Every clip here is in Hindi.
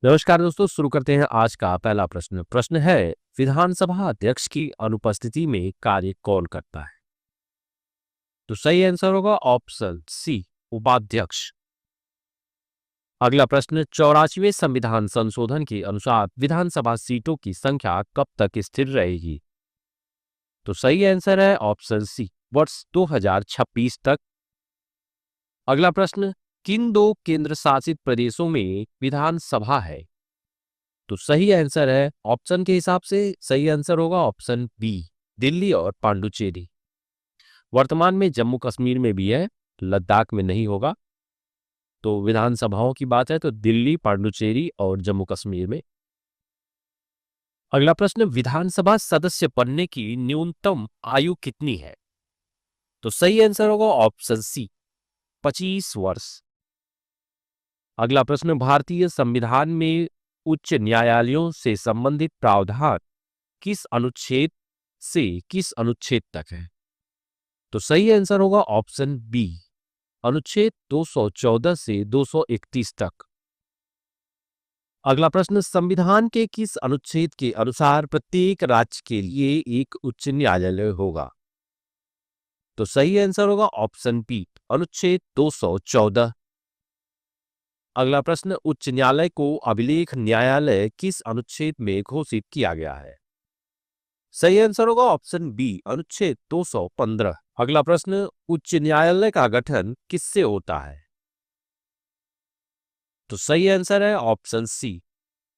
नमस्कार दोस्तों, शुरू करते हैं आज का पहला प्रश्न। प्रश्न है, विधानसभा अध्यक्ष की अनुपस्थिति में कार्य कौन करता है? तो सही आंसर होगा ऑप्शन सी, उपाध्यक्ष। अगला प्रश्न, 84वें संविधान संशोधन के अनुसार विधानसभा सीटों की संख्या कब तक स्थिर रहेगी? तो सही आंसर है ऑप्शन सी, वर्ष 2026 तक। अगला प्रश्न, किन दो केंद्र शासित प्रदेशों में विधानसभा है? तो सही आंसर है ऑप्शन के हिसाब से सही आंसर होगा ऑप्शन बी, दिल्ली और पांडुचेरी। वर्तमान में जम्मू कश्मीर में भी है, लद्दाख में नहीं होगा। तो विधानसभाओं की बात है तो दिल्ली, पांडुचेरी और जम्मू कश्मीर में। अगला प्रश्न, विधानसभा सदस्य बनने की न्यूनतम आयु कितनी है? तो सही आंसर होगा ऑप्शन सी, 25 वर्ष। अगला प्रश्न, भारतीय संविधान में उच्च न्यायालयों से संबंधित प्रावधान किस अनुच्छेद से किस अनुच्छेद तक है? तो सही आंसर होगा ऑप्शन बी, अनुच्छेद 214 से 231 तक। अगला प्रश्न, संविधान के किस अनुच्छेद के अनुसार प्रत्येक राज्य के लिए एक उच्च न्यायालय होगा? तो सही आंसर होगा ऑप्शन बी, अनुच्छेद 214। अगला प्रश्न, उच्च न्यायालय को अभिलेख न्यायालय किस अनुच्छेद में घोषित किया गया है? सही आंसर होगा ऑप्शन बी, अनुच्छेद 215। अगला प्रश्न, उच्च न्यायालय का गठन किससे होता है? तो सही आंसर है ऑप्शन सी,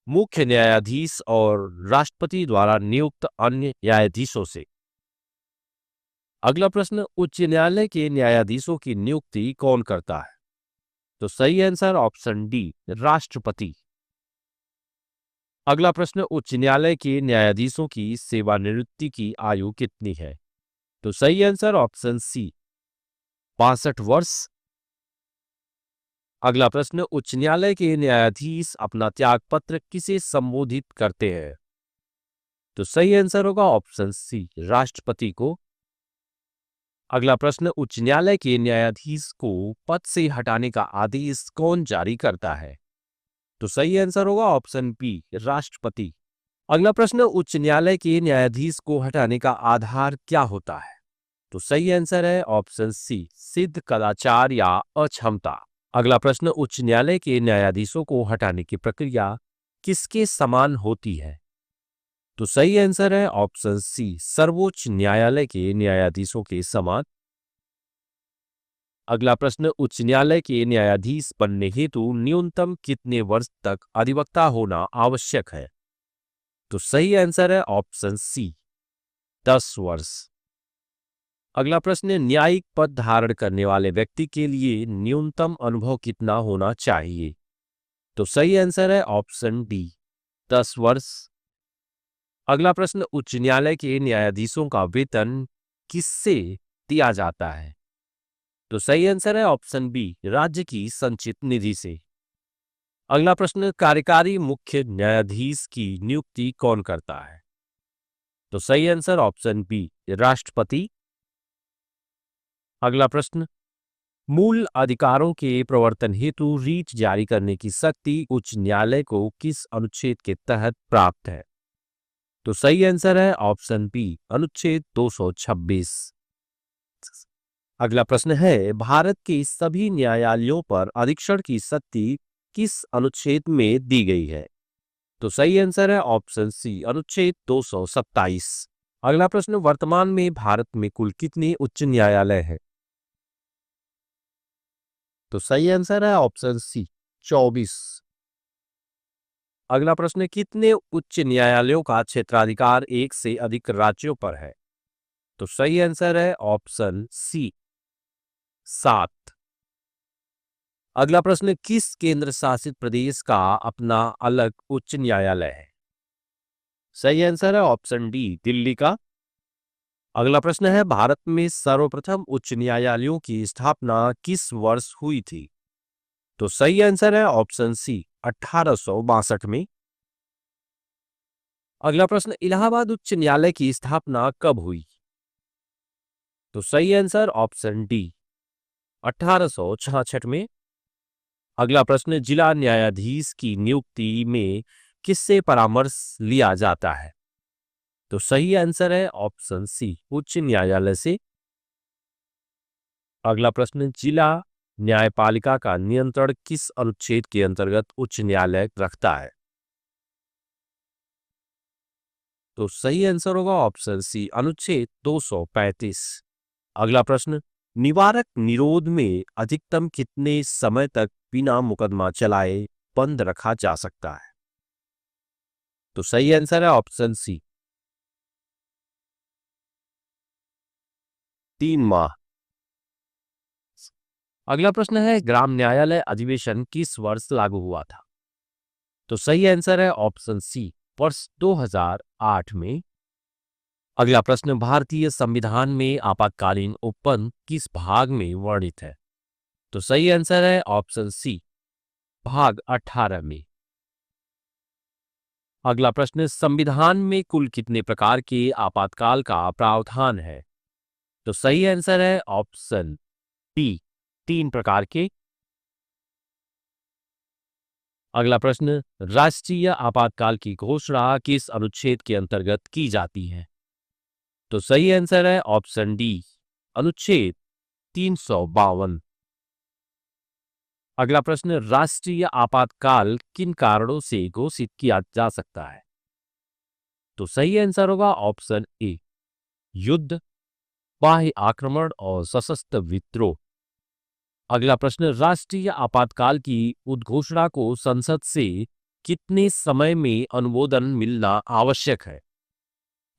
मुख्य न्यायाधीश और राष्ट्रपति द्वारा नियुक्त अन्य न्यायाधीशों से। अगला प्रश्न, उच्च न्यायालय के न्यायाधीशों की नियुक्ति कौन करता है? तो सही आंसर ऑप्शन डी, राष्ट्रपति। अगला प्रश्न, उच्च न्यायालय के न्यायाधीशों की सेवानिवृत्ति की आयु कितनी है? तो सही आंसर ऑप्शन सी, 62 वर्ष। अगला प्रश्न, उच्च न्यायालय के न्यायाधीश अपना त्यागपत्र किसे संबोधित करते हैं? तो सही आंसर होगा ऑप्शन सी, राष्ट्रपति को। अगला प्रश्न, उच्च न्यायालय के न्यायाधीश को पद से हटाने का आदेश कौन जारी करता है? तो सही आंसर होगा ऑप्शन बी, राष्ट्रपति। अगला प्रश्न, उच्च न्यायालय के न्यायाधीश को हटाने का आधार क्या होता है? तो सही आंसर है ऑप्शन सी, सिद्ध कदाचार या अक्षमता। अगला प्रश्न, उच्च न्यायालय के न्यायाधीशों को हटाने की प्रक्रिया किसके समान होती है? तो सही आंसर है ऑप्शन सी, सर्वोच्च न्यायालय के न्यायाधीशों के समान। अगला प्रश्न, उच्च न्यायालय के न्यायाधीश बनने हेतु न्यूनतम कितने वर्ष तक अधिवक्ता होना आवश्यक है? तो सही आंसर है ऑप्शन सी, 10 वर्ष। अगला प्रश्न, न्यायिक पद धारण करने वाले व्यक्ति के लिए न्यूनतम अनुभव कितना होना चाहिए? तो सही आंसर है ऑप्शन डी, 10 वर्ष। अगला प्रश्न, उच्च न्यायालय के न्यायाधीशों का वेतन किससे दिया जाता है? तो सही आंसर है ऑप्शन बी, राज्य की संचित निधि से। अगला प्रश्न, कार्यकारी मुख्य न्यायाधीश की नियुक्ति कौन करता है? तो सही आंसर ऑप्शन बी, राष्ट्रपति। अगला प्रश्न, मूल अधिकारों के प्रवर्तन हेतु रीट जारी करने की शक्ति उच्च न्यायालय को किस अनुच्छेद के तहत प्राप्त है? तो सही आंसर है ऑप्शन बी, अनुच्छेद 226। अगला प्रश्न है, भारत के सभी न्यायालयों पर अधीक्षण की शक्ति किस अनुच्छेद में दी गई है? तो सही आंसर है ऑप्शन सी, अनुच्छेद 227। अगला प्रश्न, वर्तमान में भारत में कुल कितने उच्च न्यायालय हैं? तो सही आंसर है ऑप्शन सी, 24। अगला प्रश्न, कितने उच्च न्यायालयों का क्षेत्राधिकार एक से अधिक राज्यों पर है? तो सही आंसर है ऑप्शन सी, 7। अगला प्रश्न, किस केंद्र शासित प्रदेश का अपना अलग उच्च न्यायालय है? सही आंसर है ऑप्शन डी, दिल्ली का। अगला प्रश्न है, भारत में सर्वप्रथम उच्च न्यायालयों की स्थापना किस वर्ष हुई थी? तो सही आंसर है ऑप्शन सी, 1862 में। अगला प्रश्न, इलाहाबाद उच्च न्यायालय की स्थापना कब हुई? तो सही आंसर ऑप्शन डी, 1866 में। अगला प्रश्न, जिला न्यायाधीश की नियुक्ति में किससे परामर्श लिया जाता है? तो सही आंसर है ऑप्शन सी, उच्च न्यायालय से। अगला प्रश्न, जिला न्यायपालिका का नियंत्रण किस अनुच्छेद के अंतर्गत उच्च न्यायालय रखता है? तो सही आंसर होगा ऑप्शन सी, अनुच्छेद 235। अगला प्रश्न, निवारक निरोध में अधिकतम कितने समय तक बिना मुकदमा चलाए बंद रखा जा सकता है? तो सही आंसर है ऑप्शन सी, 3 माह। अगला प्रश्न है, ग्राम न्यायालय अधिवेशन किस वर्ष लागू हुआ था? तो सही आंसर है ऑप्शन सी, वर्ष 2008 में। अगला प्रश्न, भारतीय संविधान में आपातकालीन उपबंध किस भाग में वर्णित है? तो सही आंसर है ऑप्शन सी, भाग 18 में। अगला प्रश्न, संविधान में कुल कितने प्रकार के आपातकाल का प्रावधान है? तो सही आंसर है ऑप्शन डी, 3 प्रकार के। अगला प्रश्न, राष्ट्रीय आपातकाल की घोषणा किस अनुच्छेद के अंतर्गत की जाती है? तो सही आंसर है ऑप्शन डी, अनुच्छेद 352। अगला प्रश्न, राष्ट्रीय आपातकाल किन कारणों से घोषित किया जा सकता है? तो सही आंसर होगा ऑप्शन ए, युद्ध, बाह्य आक्रमण और सशस्त्र विद्रोह। अगला प्रश्न, राष्ट्रीय आपातकाल की उद्घोषणा को संसद से कितने समय में अनुमोदन मिलना आवश्यक है?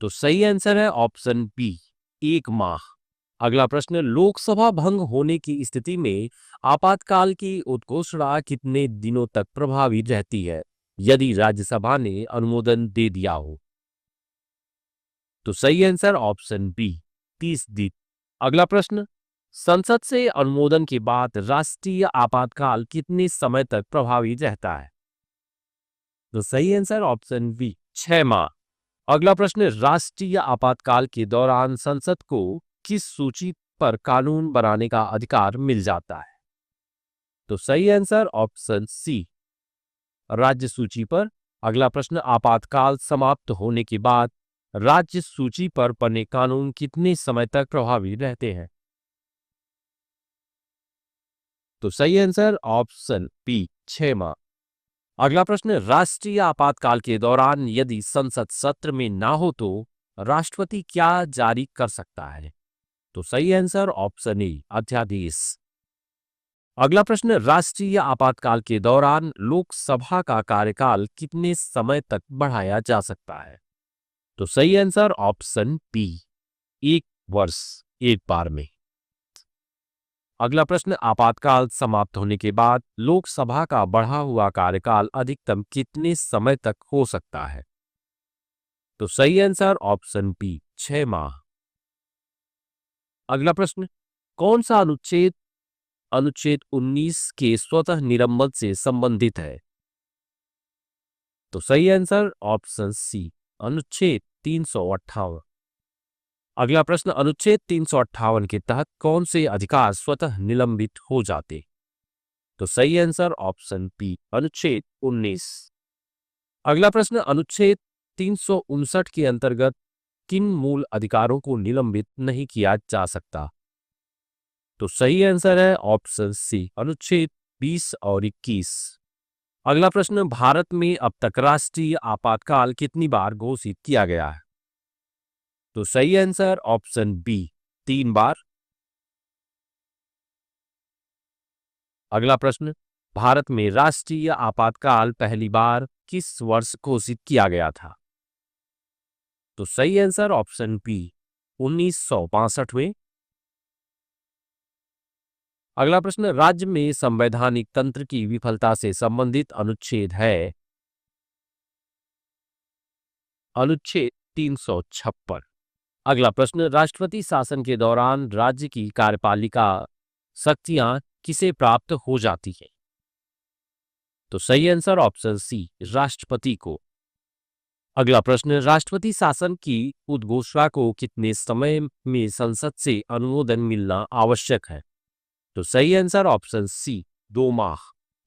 तो सही आंसर है ऑप्शन बी, 1 माह। अगला प्रश्न, लोकसभा भंग होने की स्थिति में आपातकाल की उद्घोषणा कितने दिनों तक प्रभावी रहती है यदि राज्यसभा ने अनुमोदन दे दिया हो? तो सही आंसर ऑप्शन बी, 30 दिन। अगला प्रश्न, संसद से अनुमोदन के बाद राष्ट्रीय आपातकाल कितने समय तक प्रभावी रहता है? तो सही आंसर ऑप्शन बी, 6 माह। अगला प्रश्न, राष्ट्रीय आपातकाल के दौरान संसद को किस सूची पर कानून बनाने का अधिकार मिल जाता है? तो सही आंसर ऑप्शन सी, राज्य सूची पर। अगला प्रश्न, आपातकाल समाप्त होने के बाद राज्य सूची पर बने कानून कितने समय तक प्रभावी रहते हैं? तो सही आंसर ऑप्शन बी, 6 माह। अगला प्रश्न, राष्ट्रीय आपातकाल के दौरान यदि संसद सत्र में ना हो तो राष्ट्रपति क्या जारी कर सकता है? तो सही आंसर ऑप्शन ए, अध्यादेश। अगला प्रश्न, राष्ट्रीय आपातकाल के दौरान लोकसभा का कार्यकाल कितने समय तक बढ़ाया जा सकता है? तो सही आंसर ऑप्शन बी, 1 वर्ष, एक बार में। अगला प्रश्न, आपातकाल समाप्त होने के बाद लोकसभा का बढ़ा हुआ कार्यकाल अधिकतम कितने समय तक हो सकता है? तो सही आंसर ऑप्शन बी, 6 माह। अगला प्रश्न, कौन सा अनुच्छेद अनुच्छेद 19 के स्वतः निलंबन से संबंधित है? तो सही आंसर ऑप्शन सी, अनुच्छेद 358। अगला प्रश्न, अनुच्छेद 358 के तहत कौन से अधिकार स्वतः निलंबित हो जाते? तो सही आंसर ऑप्शन बी, अनुच्छेद 19। अगला प्रश्न, अनुच्छेद 359 के अंतर्गत किन मूल अधिकारों को निलंबित नहीं किया जा सकता? तो सही आंसर है ऑप्शन सी, अनुच्छेद 20 और 21। अगला प्रश्न, भारत में अब तक राष्ट्रीय आपातकाल कितनी बार घोषित किया गया है? तो सही आंसर ऑप्शन बी, 3 बार। अगला प्रश्न, भारत में राष्ट्रीय आपातकाल पहली बार किस वर्ष घोषित किया गया था? तो सही आंसर ऑप्शन बी, 1962 में। अगला प्रश्न, राज्य में संवैधानिक तंत्र की विफलता से संबंधित अनुच्छेद है? अनुच्छेद 356। अगला प्रश्न, राष्ट्रपति शासन के दौरान राज्य की कार्यपालिका शक्तियां किसे प्राप्त हो जाती हैं? तो सही आंसर ऑप्शन सी, राष्ट्रपति को। अगला प्रश्न, राष्ट्रपति शासन की उद्घोषणा को कितने समय में संसद से अनुमोदन मिलना आवश्यक है? तो सही आंसर ऑप्शन सी, 2 माह।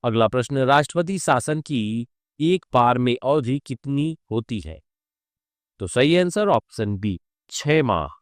अगला प्रश्न, राष्ट्रपति शासन की एक बार में अवधि कितनी होती है? तो सही आंसर ऑप्शन बी 6 माह।